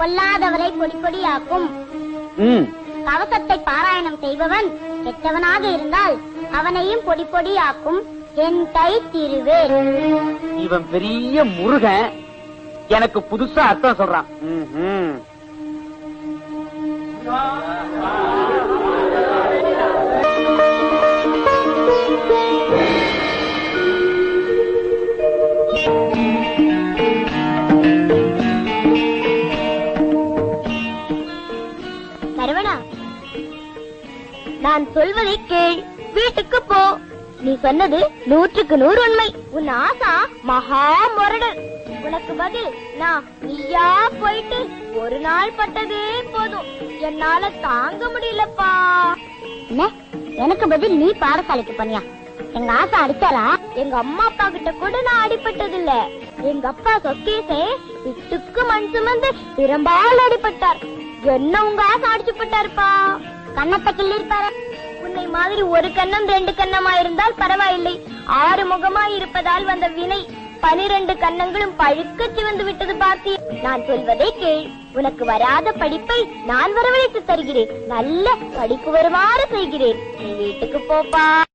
பொல்லாதவரை பொடி பொடியாக்கும். கவசத்தை பாராயணம் செய்பவன் கெட்டவனாக இருந்தால் அவனையும் பொடி பொடியாக்கும். என் கை திருவேல். இவன் பெரிய முருகன், எனக்கு புதுசா அர்த்தம் சொல்றான். சரவணா, நான் சொல்வதை கேள், வீட்டுக்கு போ. நீ சொன்னது 100க்கு 100 உண்மை. உன் ஆசா மகா முரடர். உனக்கு பதில் நான் நீயா போயிட்டு ஒரு நாள் பட்டதே போதும். என்னால தாங்க முடியலப்பா. என்ன, எனக்கு பதில் நீ பாடசாலைக்கு பண்ணியா? எங்க ஆசா அடிச்சாலா? எங்க அம்மா அப்பா கிட்ட கூட நான் அடிபட்டது இல்ல. எங்க அப்பா சொக்கேசே விட்டுக்கு மண் சுமந்து திரும்பால் அடிபட்டார். என்ன உங்க ஆசை அடிச்சு போட்டாருப்பா? கண்ணத்தை கிள்ளிருப்பாரு. உன்னை மாதிரி ஒரு கண்ணம் 2 கண்ணமா இருந்தால் பரவாயில்லை. 6 முகமாய் இருப்பதால் வந்த வினை 12 கண்ணங்களும் பழுக்க சிவந்து விட்டது. பாத்தி, நான் சொல்வதை கேள். உனக்கு வராத படிப்பை நான் வரவழைத்து தருகிறேன். நல்ல படிப்பு வருமாறு செய்கிறேன். நீ வீட்டுக்கு போப்பா.